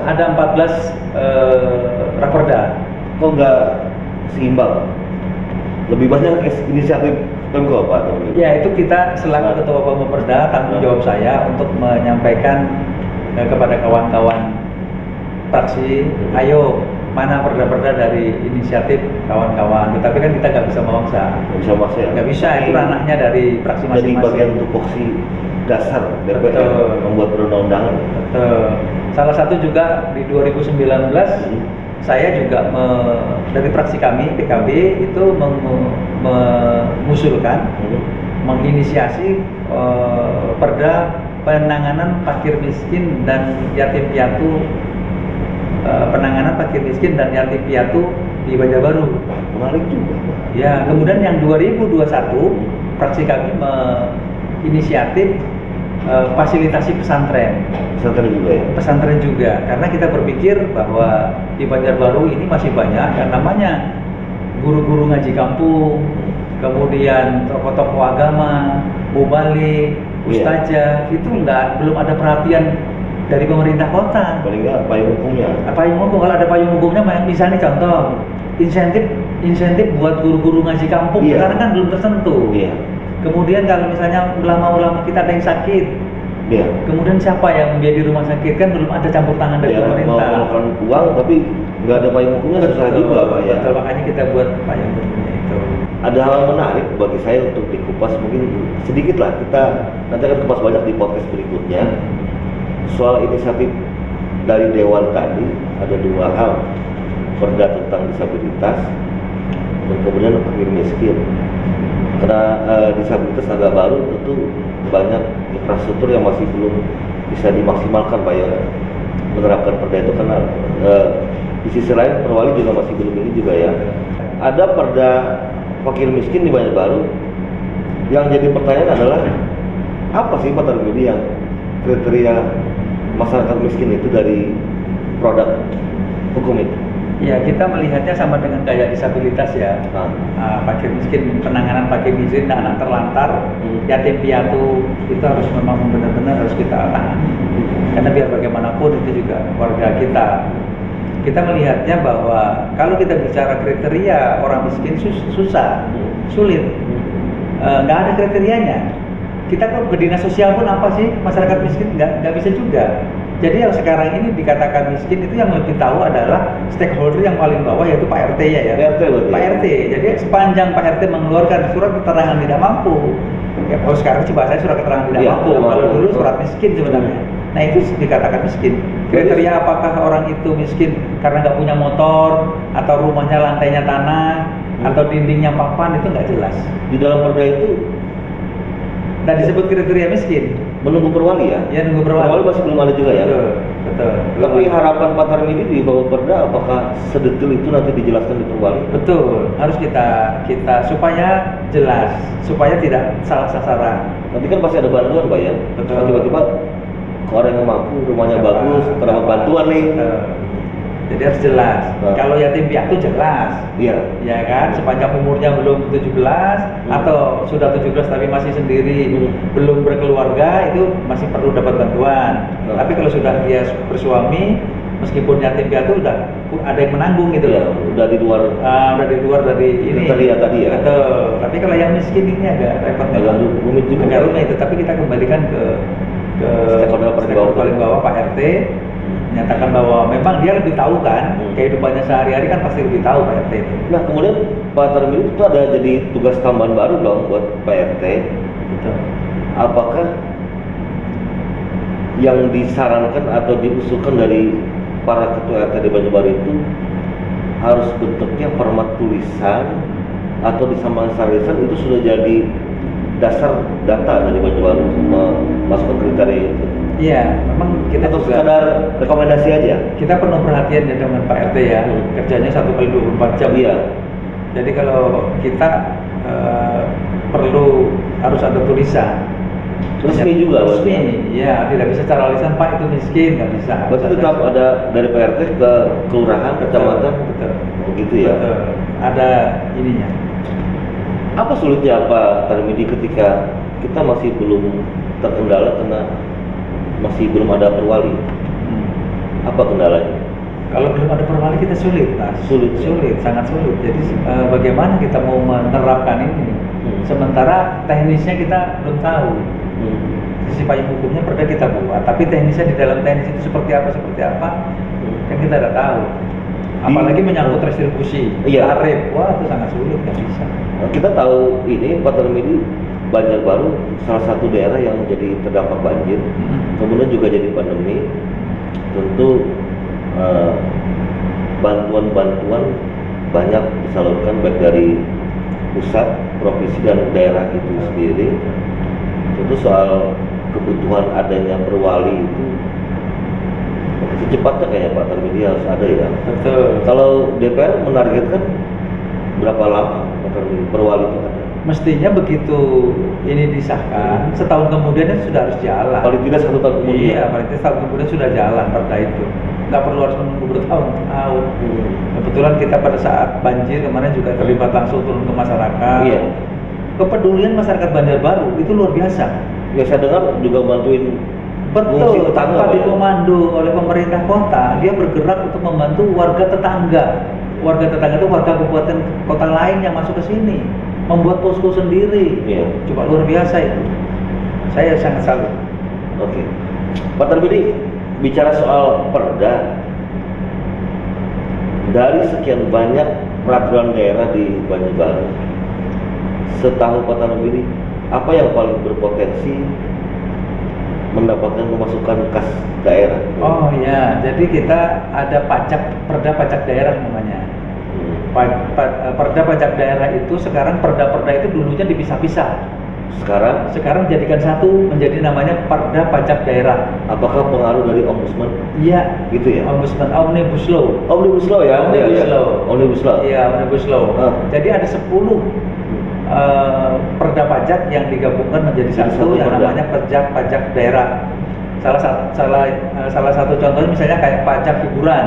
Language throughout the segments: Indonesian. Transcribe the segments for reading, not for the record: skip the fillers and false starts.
Ada 14 raperda. Kok nggak seimbang? Lebih banyak inisiatif Pemko, Pak? Ya, itu kita selaku Ketua Pemperda, tanggung jawab saya untuk menyampaikan kepada kawan-kawan fraksi, ayo mana perda-perda dari inisiatif kawan-kawan. Tetapi kan kita nggak bisa memaksa. Nggak bisa maksa ya? Nggak bisa, itu ranahnya dari fraksi masing-masing. Jadi bagian tupoksi dasar DPR Betul. membuat perundang-undangan. Betul. Salah satu juga di 2019 saya juga dari fraksi kami PKB itu mengusulkan menginisiasi perda penanganan fakir miskin dan yatim piatu, penanganan fakir miskin dan yatim piatu di Banjarbaru. Menarik juga. Ya, kemudian yang 2021 fraksi kami menginisiatif fasilitasi pesantren. Pesantren juga ya? Pesantren juga, karena kita berpikir bahwa di Banjarbaru ini masih banyak yang namanya guru-guru ngaji kampung, kemudian tokoh-tokoh agama, mubalik, ustazah, itu belum ada perhatian dari pemerintah kota. Paling nggak payung hukumnya. Payung hukum, kalau ada payung hukumnya, misalnya contoh insentif buat guru-guru ngaji kampung, sekarang kan belum tersentuh. Kemudian kalau misalnya ulama-ulama kita ada yang sakit, kemudian siapa yang biaya di rumah sakit, kan belum ada campur tangan dari pemerintah. Mau makan uang tapi nggak ada payung hukumnya, susah juga, Pak ya. Betul, makanya kita buat payung hukumnya itu. Ada hal menarik bagi saya untuk dikupas, mungkin sedikit lah, kita nanti akan kupas banyak di podcast berikutnya. Soal inisiatif dari Dewan tadi, ada dua hal, perda tentang disabilitas dan kemudian fakir miskin. Karena disabilitas agak baru, tentu banyak infrastruktur yang masih belum bisa dimaksimalkan, Pak ya, menerapkan perda itu, karena di sisi lain Perwali juga masih belum ini juga ya. Ada perda fakir miskin di Banjarbaru. Yang jadi pertanyaan adalah apa sih Pak Tarmidi yang kriteria masyarakat miskin itu dari produk hukum itu? Ya, kita melihatnya sama dengan kayak disabilitas ya. Fakir miskin, penanganan fakir miskin, anak terlantar, yatim piatu, itu harus memang benar-benar harus kita tangani. Karena biar bagaimanapun itu juga warga kita. Kita melihatnya bahwa kalau kita bicara kriteria orang miskin sulit, nggak ada kriterianya. Kita ke dinas sosial pun apa sih masyarakat miskin, nggak bisa juga. Jadi yang sekarang ini dikatakan miskin itu yang lebih tahu adalah stakeholder yang paling bawah, yaitu Pak RT ya. Pak RT. Jadi sepanjang Pak RT mengeluarkan surat keterangan tidak mampu, ya kalau sekarang sih bahasanya surat keterangan tidak mampu. Kalau dulu surat miskin sebenarnya. Nah itu dikatakan miskin. Kriteria apakah orang itu miskin karena nggak punya motor, atau rumahnya lantainya tanah, atau dindingnya papan, itu nggak jelas. Di dalam perda itu dan disebut kriteria miskin. Menunggu Perwali ya? Ya, nunggu Perwali. Perwali masih belum ada juga ya? Betul. Tapi harapan Pak Tarmidi di bawah perda, apakah sedetil itu nanti dijelaskan di Perwali? Betul, harus kita supaya jelas, supaya tidak salah sasaran. Nanti kan pasti ada bantuan, Pak ya? Betul. Tiba-tiba orang yang mampu, rumahnya bagus, dapat bantuan nih. Jadi harus jelas. Kalau yatim piatu jelas. Iya. Ya kan, sepanjang umurnya belum 17 atau sudah 17 tapi masih sendiri, belum berkeluarga, itu masih perlu dapat bantuan. Tapi kalau sudah dia bersuami, meskipun yatim piatu udah ada yang menanggung gitu ya, udah di luar dari ini. Kriteria tadi ya. Betul. Tapi kalau yang miskin ini agak repot, agak rumit juga. Agak rumit, tapi kita kembalikan ke stakeholder paling bawah Pak RT. Menyatakan bahwa memang dia lebih tahu kan, kehidupannya sehari-hari kan pasti lebih tahu Pak RT itu. Nah kemudian Pak Tarmidi itu ada jadi tugas tambahan baru dong buat Pak RT. Betul. Apakah yang disarankan atau diusulkan dari para ketua RT di Banjarbaru itu harus bentuknya format tulisan atau disamakan secara lisan, itu sudah jadi dasar data dari Banjarbaru untuk memasukkan kriteria itu? Iya, memang kita atau juga sekadar rekomendasi aja. Kita penuh perhatian ya dengan Pak RT ya. Kerjanya 1x24 jam. Iya. Jadi kalau kita perlu harus ada tulisan. Resmi juga, resmi, ya tidak bisa secara lisan Pak itu miskin, nggak bisa. Berarti tetap ada dari PRT ke kelurahan, kecamatan, betul. Begitu ya. Betul. Ada ininya. Apa sulitnya Pak Tarmidi ketika kita masih belum terkendala karena masih belum ada perwali? Apa kendalanya? Kalau belum ada perwali kita sulit, Mas. Sulit, sangat sulit. Jadi bagaimana kita mau menerapkan ini? Sementara teknisnya kita belum tahu. Sisi payung hukumnya perda kita buat, tapi teknisnya di dalam teknis itu seperti apa kan kita tidak tahu. Apalagi menyangkut restribusi, tarif, wah itu sangat sulit, nggak bisa. Kita tahu ini Pak Tarmidi, Banjarbaru salah satu daerah yang menjadi terdampak banjir, kemudian juga jadi pandemi. Tentu bantuan-bantuan banyak disalurkan baik dari pusat, provinsi dan daerah itu sendiri. Tentu soal kebutuhan adanya perwali itu secepatnya kayaknya Pak Tarmidi harus ada ya. Betul. Kalau DPR menargetkan berapa lama Pak Tarmidi perwali itu ada? Mestinya begitu ini disahkan, setahun kemudian itu sudah harus jalan. Paling tidak 1 tahun kemudian. Iya, paling tidak setahun kemudian sudah jalan perda itu. Nggak perlu harus menunggu bertahun-tahun. Kebetulan kita pada saat banjir kemarin juga terlibat langsung turun ke masyarakat. Iya. Kepedulian masyarakat Banjarbaru itu luar biasa. Ya saya dengar juga bantuin. Betul, tanpa dikomando oleh pemerintah kota, dia bergerak untuk membantu warga tetangga. Warga tetangga itu warga kabupaten kota lain yang masuk ke sini, membuat posko sendiri. Iya. Coba luar biasa itu. Saya sangat salut. Oke. Pak Tarmidi, bicara soal perda, dari sekian banyak peraturan daerah di Banjarbaru, setahu Pak Tarmidi, apa yang paling berpotensi mendapatkan pemasukan kas daerah? Oh ya, jadi kita ada perda pajak daerah namanya. Perda pajak daerah itu sekarang perda-perda itu dulunya dipisah-pisah. Sekarang jadikan satu menjadi namanya perda pajak daerah. Apakah pengaruh dari ombudsman? Iya, gitu ya. Ombudsman, Omnibus Law. Omnibus Law ya. Omnibus Law. Iya, Omnibus Law. Jadi ada 10 perda pajak yang digabungkan menjadi satu yang namanya pajak daerah. Salah satu contohnya misalnya kayak pajak hiburan,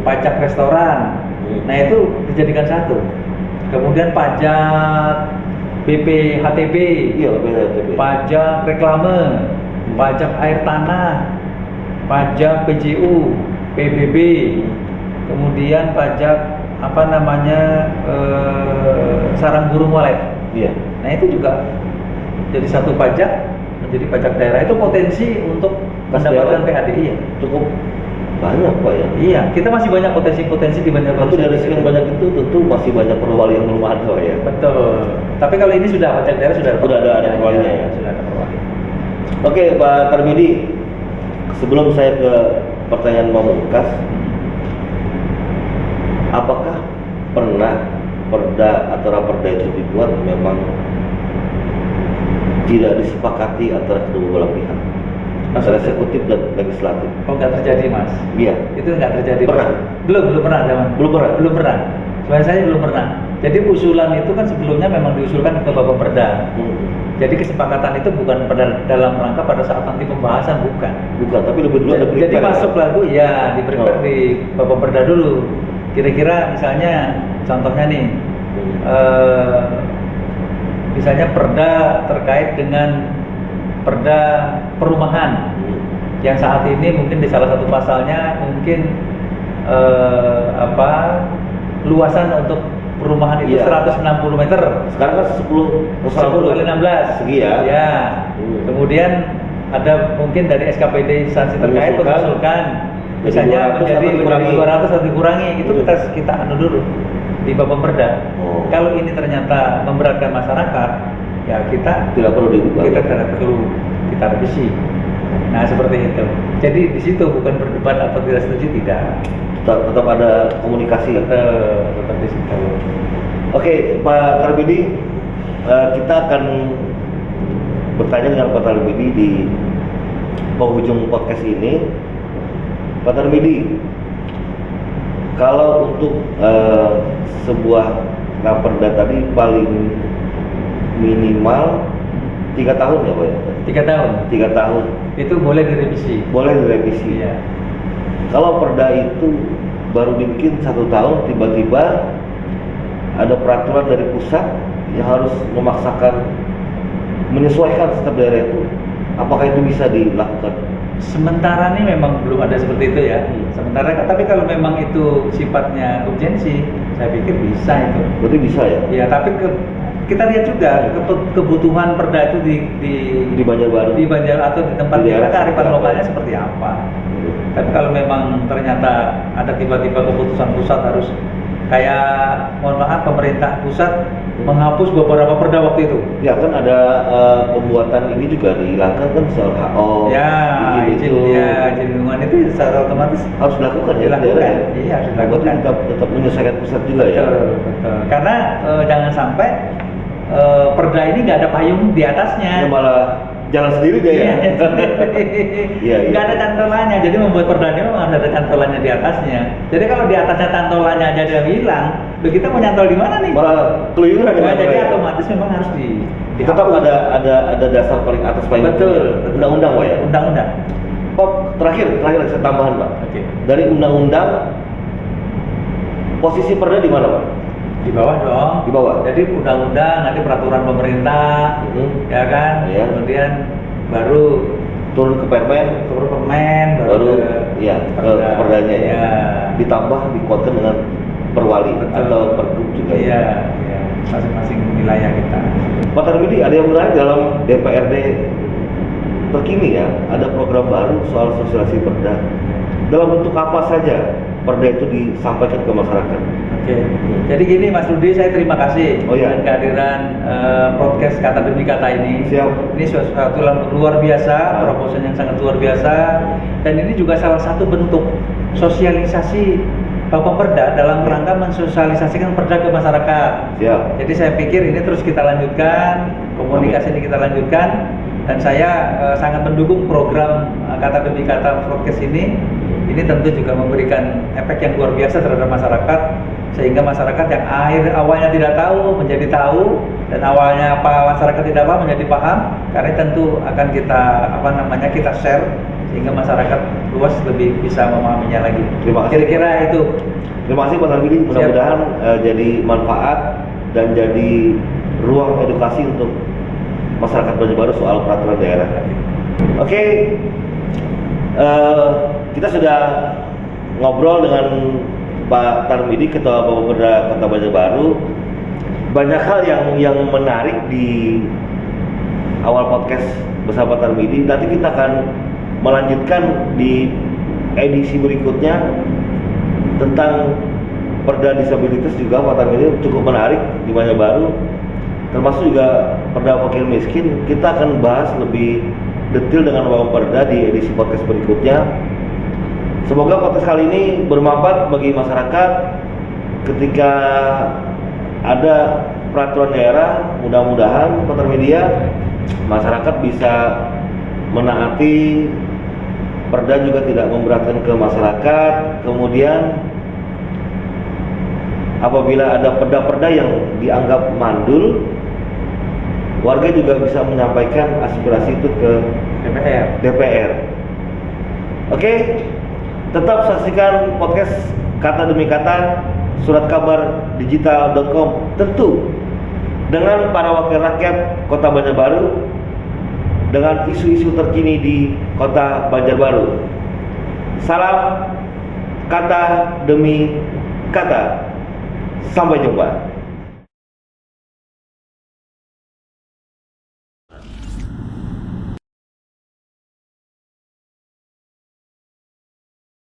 pajak restoran. Nah itu dijadikan satu. Kemudian pajak BPHTB, pajak reklame, pajak air tanah, pajak PJU, PBB, kemudian pajak sarang burung walet. Iya. Nah itu juga jadi satu pajak menjadi pajak daerah. Itu potensi untuk mendapatkan PADI ya. Cukup banyak Pak ya. Iya, kita masih banyak potensi di Banjarbaru. Tapi dari sekian banyak itu tentu masih banyak perwali yang belum ada ya. Betul. Tapi kalau ini sudah pajak daerah sudah ada perwalinya ya. Sudah ada perwali. Oke Pak Tarmidi, sebelum saya ke pertanyaan pamungkas, apakah pernah perda atau raperda itu dibuat memang tidak disepakati antara kedua belah pihak, antara eksekutif dan legislatif? Oh nggak terjadi Mas? Iya. Itu nggak terjadi. Pernah? Belum pernah zaman. Belum pernah. Sebenarnya saya belum pernah. Jadi usulan itu kan sebelumnya memang diusulkan ke Bapak Perda. Jadi kesepakatan itu bukan dalam rangka pada saat nanti pembahasan, bukan, tapi lebih dulu ada jadi masuk lagu ya di Bapak Perda dulu. Kira-kira misalnya contohnya nih, misalnya perda terkait dengan perda perumahan yang saat ini mungkin di salah satu pasalnya mungkin luasan untuk perumahan itu 160 meter. Sekarang kan 10 kali 16 segi ya. Ya. Kemudian ada mungkin dari SKPD instansi terkait mengusulkan misalnya menjadi 200 atau dikurangi. Itu kita anu dulu di Bapak Perda. Kalau ini ternyata memberatkan masyarakat, ya kita tidak perlu kita revisi. Nah seperti itu. Jadi di situ bukan berdebat atau tidak setuju, tidak. Tetap ada komunikasi. Tetap di situ. Oke, Pak Tarmidi, kita akan bertanya dengan Pak Tarmidi di penghujung podcast ini. Pak Tarmidi, kalau untuk sebuah raperda tadi paling minimal 3 tahun ya Pak ya? 3 tahun. 3 tahun. Itu boleh direvisi. Boleh direvisi. Iya. Kalau perda itu baru dibikin 1 tahun, tiba-tiba ada peraturan dari pusat yang harus memaksakan menyesuaikan setiap daerah itu, apakah itu bisa dilakukan? Sementara ini memang belum ada seperti itu ya. Sementara, tapi kalau memang itu sifatnya urgensi, saya pikir bisa itu. Berarti bisa ya? Ya, tapi kita lihat juga kebutuhan perda itu di Banjarbaru, di Banjar atau di tempat Di kita daerah kearifan sekitar. lokalnya seperti apa. Tapi kalau memang ternyata ada tiba-tiba keputusan pusat harus kayak, mohon maaf, pemerintah pusat menghapus beberapa perda waktu itu. Ya kan ada pembuatan ini juga dihilangkan kan soal HO, Ya, izin lingkungan itu secara otomatis harus dilakukan ya. dilakukan. daerah ya? Iya, harus Berarti dilakukan. tetap menyesuaikan pusat juga ya. Betul. Karena jangan sampai perda ini nggak ada payung di atasnya. Ya malah jalan sendiri dia ya. Iya. Nggak ada cantolannya, jadi membuat perda ini memang harus ada cantolannya di atasnya. Jadi kalau di atasnya cantolannya aja ada hilang, loh kita mau nyantol di mana nih? Malah keluyuran Nah, ya. jadi otomatis memang harus tetap ada dasar paling atas paling Betul. undang-undang Pak ya. Undang-undang. Pak, terakhir saya tambahan Pak. Oke. Dari undang-undang posisi perda di mana Pak? Di bawah dong. Di bawah. Jadi undang-undang, nanti peraturan pemerintah, ya kan? Iya. Kemudian baru Turun ke Permen, turun permen, baru ya ke perdanya ya. Ya. Ditambah dikuatkan dengan perwali Betul. atau pergub juga. Iya, iya. Masing-masing wilayah kita. Pak Tarmidi, ada yang menarik dalam DPRD terkini ya, ada program baru soal sosialisasi perda. Dalam bentuk apa saja perda itu disampaikan ke masyarakat? Oke. Jadi gini Mas Rudi, saya terima kasih Oh, iya. dengan kehadiran podcast Kata Demi Kata ini. Siap. Ini suatu luar biasa, proposal yang sangat luar biasa, dan ini juga salah satu bentuk sosialisasi Bapak Perda dalam rangka mensosialisasikan perda ke masyarakat. Siap. Jadi saya pikir ini terus kita lanjutkan, komunikasi ini kita lanjutkan, dan saya sangat mendukung program Kata Demi Kata podcast ini. Ini tentu juga memberikan efek yang luar biasa terhadap masyarakat, sehingga masyarakat yang awalnya tidak tahu menjadi tahu, dan awalnya masyarakat tidak paham menjadi paham, karena tentu akan kita share sehingga masyarakat luas lebih bisa memahaminya lagi. Terima kasih. Kira-kira itu. Terima kasih Pak Tarmidi, mudah-mudahan jadi manfaat dan jadi ruang edukasi untuk masyarakat Banjarbaru soal peraturan daerah. Oke, kita sudah ngobrol dengan Pak Tarmidi, Ketua Bapeda Kota Banjarbaru. Banyak hal yang menarik di awal podcast bersama Pak Tarmidi. Nanti kita akan melanjutkan di edisi berikutnya tentang perda disabilitas juga. Pak Tarmidi cukup menarik di Banjarbaru, termasuk juga perda fakir miskin. Kita akan bahas lebih detail dengan Bapak Perda di edisi podcast berikutnya. Semoga podcast kali ini bermanfaat bagi masyarakat ketika ada peraturan daerah. Mudah-mudahan Pak Tarmidi, masyarakat bisa menaati perda, juga tidak memberatkan ke masyarakat. Kemudian apabila ada perda-perda yang dianggap mandul, warga juga bisa menyampaikan aspirasi itu ke DPR. Oke, tetap saksikan podcast Kata Demi Kata, surat kabar digital.com, tentu dengan para wakil rakyat Kota Banjarbaru, dengan isu-isu terkini di Kota Banjarbaru. Salam Kata Demi Kata, sampai jumpa.